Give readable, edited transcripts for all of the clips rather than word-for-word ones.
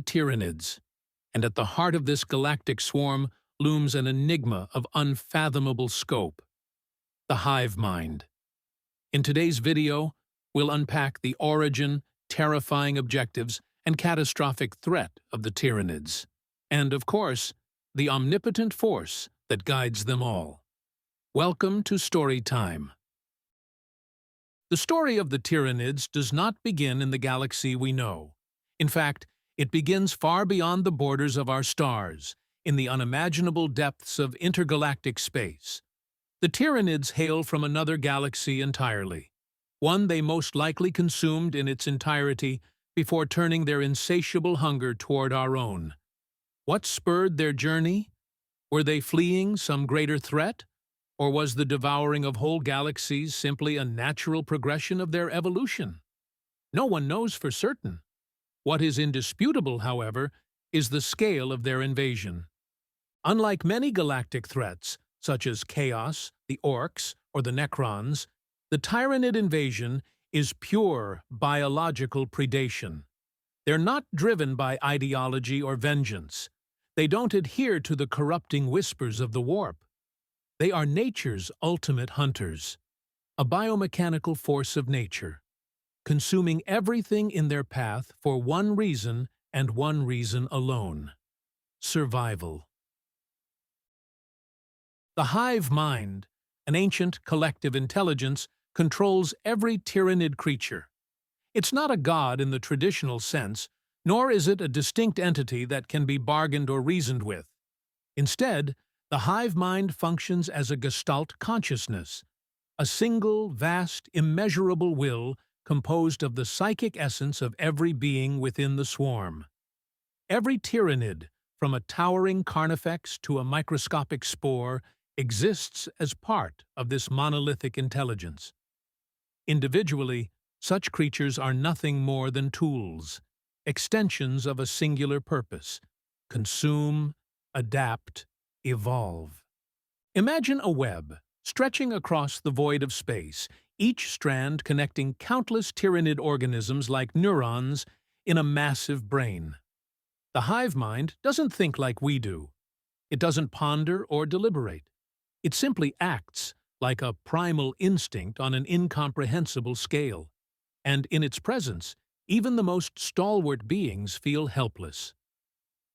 Tyranids, and at the heart of this galactic swarm looms an enigma of unfathomable scope: the hive mind. In today's video, we'll unpack the origin, terrifying objectives, and catastrophic threat of the Tyranids, and, of course, the omnipotent force that guides them all. Welcome to Story Time. The story of the Tyranids does not begin in the galaxy we know. In fact, it begins far beyond the borders of our stars, in the unimaginable depths of intergalactic space. The Tyranids hail from another galaxy entirely, one they most likely consumed in its entirety before turning their insatiable hunger toward our own. What spurred their journey? Were they fleeing some greater threat? Or was the devouring of whole galaxies simply a natural progression of their evolution? No one knows for certain. What is indisputable, however, is the scale of their invasion. Unlike many galactic threats, such as Chaos, the Orcs, or the Necrons, the Tyranid invasion is pure biological predation. They're not driven by ideology or vengeance. They don't adhere to the corrupting whispers of the warp. They are nature's ultimate hunters, a biomechanical force of nature, consuming everything in their path for one reason and one reason alone: survival. The hive mind, an ancient collective intelligence, controls every Tyranid creature. It's not a god in the traditional sense, nor is it a distinct entity that can be bargained or reasoned with. Instead, the hive mind functions as a gestalt consciousness, a single, vast, immeasurable will composed of the psychic essence of every being within the swarm. Every Tyranid, from a towering carnifex to a microscopic spore, exists as part of this monolithic intelligence. Individually, such creatures are nothing more than tools, extensions of a singular purpose: consume, adapt, evolve. Imagine a web, stretching across the void of space, each strand connecting countless Tyranid organisms like neurons in a massive brain. The hive mind doesn't think like we do. It doesn't ponder or deliberate. It simply acts like a primal instinct on an incomprehensible scale. And in its presence, even the most stalwart beings feel helpless.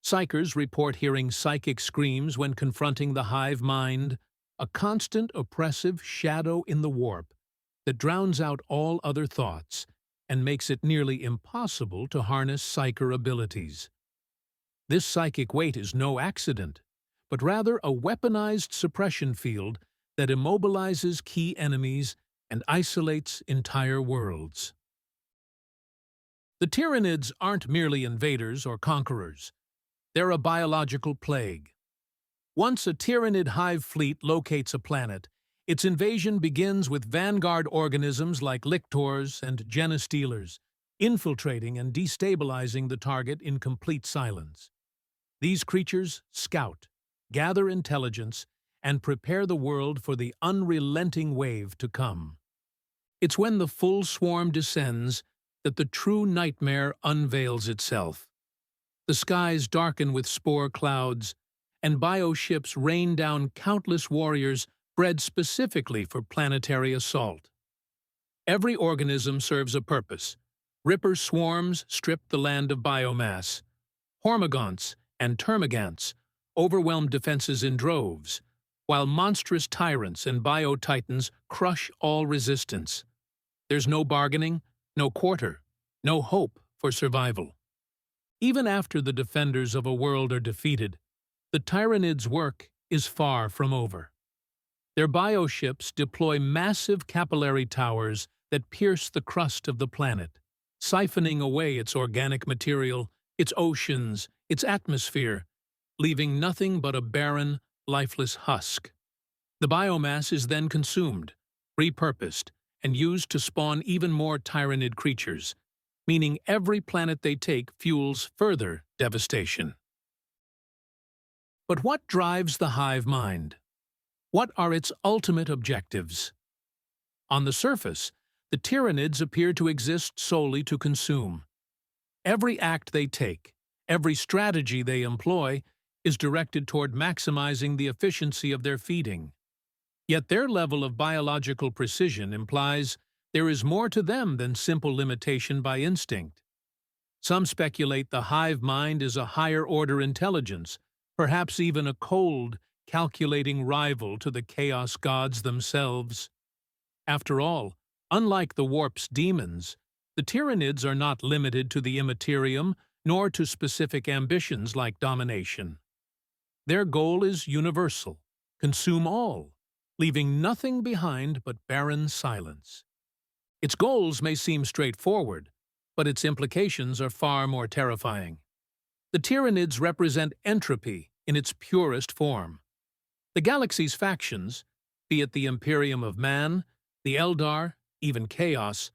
Psychers report hearing psychic screams when confronting the hive mind, a constant oppressive shadow in the warp that drowns out all other thoughts and makes it nearly impossible to harness psyker abilities. This psychic weight is no accident, but rather a weaponized suppression field that immobilizes key enemies and isolates entire worlds. The Tyranids aren't merely invaders or conquerors. They're a biological plague. Once a Tyranid hive fleet locates a planet, its invasion begins with vanguard organisms like lictors and genestealers, infiltrating and destabilizing the target in complete silence. These creatures scout, gather intelligence, and prepare the world for the unrelenting wave to come. It's when the full swarm descends that the true nightmare unveils itself. The skies darken with spore clouds, and bioships rain down countless warriors bred specifically for planetary assault. Every organism serves a purpose. Ripper swarms strip the land of biomass. Hormagaunts and termagants overwhelm defenses in droves, while monstrous tyrants and biotitans crush all resistance. There's no bargaining, no quarter, no hope for survival. Even after the defenders of a world are defeated, the Tyranids' work is far from over. Their bioships deploy massive capillary towers that pierce the crust of the planet, siphoning away its organic material, its oceans, its atmosphere, leaving nothing but a barren, lifeless husk. The biomass is then consumed, repurposed, and used to spawn even more Tyranid creatures, meaning every planet they take fuels further devastation. But what drives the hive mind? What are its ultimate objectives? On the surface, the Tyranids appear to exist solely to consume. Every act they take, Every strategy they employ is directed toward maximizing the efficiency of their feeding. Yet their level of biological precision implies there is more to them than simple limitation by instinct. Some speculate the hive mind is a higher-order intelligence, perhaps even a cold, calculating rival to the chaos gods themselves. After all, unlike the warp's demons, the Tyranids are not limited to the immaterium nor to specific ambitions like domination. Their goal is universal: consume all, leaving nothing behind but barren silence. Its goals may seem straightforward, but its implications are far more terrifying. The Tyranids represent entropy in its purest form. The galaxy's factions, be it the Imperium of Man, the Eldar, even Chaos,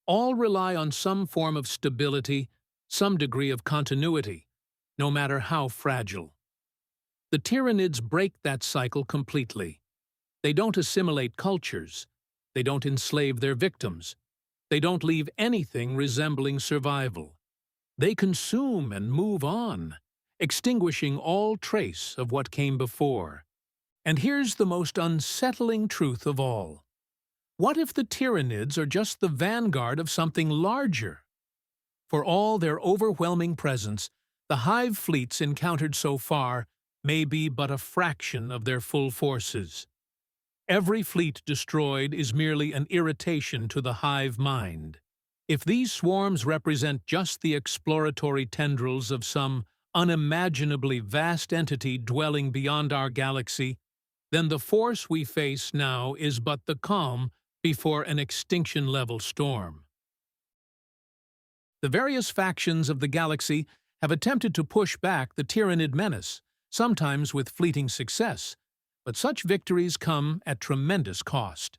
all rely on some form of stability, some degree of continuity, no matter how fragile. The Tyranids break that cycle completely. They don't assimilate cultures. They don't enslave their victims. They don't leave anything resembling survival. They consume and move on, extinguishing all trace of what came before. And here's the most unsettling truth of all. What if the Tyranids are just the vanguard of something larger? For all their overwhelming presence, the hive fleets encountered so far may be but a fraction of their full forces. Every fleet destroyed is merely an irritation to the hive mind. If these swarms represent just the exploratory tendrils of some unimaginably vast entity dwelling beyond our galaxy, then the force we face now is but the calm before an extinction-level storm. The various factions of the galaxy have attempted to push back the Tyranid menace, sometimes with fleeting success, but such victories come at tremendous cost.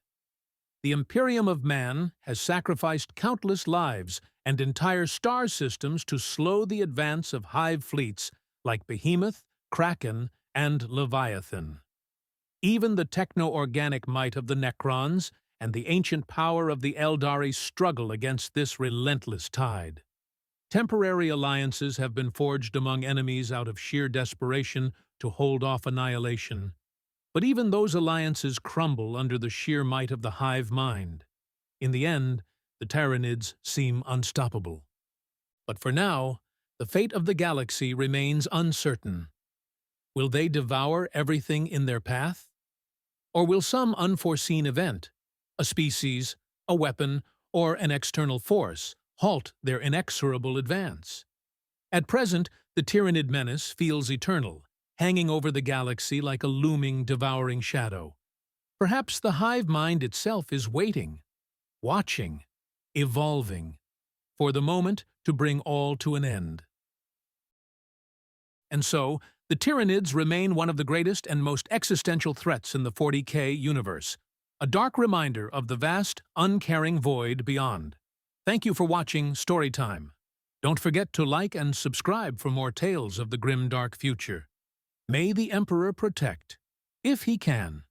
The Imperium of Man has sacrificed countless lives and entire star systems to slow the advance of hive fleets like Behemoth, Kraken, and Leviathan. Even the techno-organic might of the Necrons and the ancient power of the Eldari struggle against this relentless tide. Temporary alliances have been forged among enemies out of sheer desperation to hold off annihilation. But even those alliances crumble under the sheer might of the hive mind. In the end, the Tyranids seem unstoppable. But for now, the fate of the galaxy remains uncertain. Will they devour everything in their path? Or will some unforeseen event, a species, a weapon, or an external force, halt their inexorable advance? At present, the Tyranid menace feels eternal, hanging over the galaxy like a looming, devouring shadow. Perhaps the hive mind itself is waiting, watching, evolving, for the moment to bring all to an end. And so, the Tyranids remain one of the greatest and most existential threats in the 40K universe, a dark reminder of the vast, uncaring void beyond. Thank you for watching Storytime. Don't forget to like and subscribe for more tales of the grim dark future. May the Emperor protect, if he can.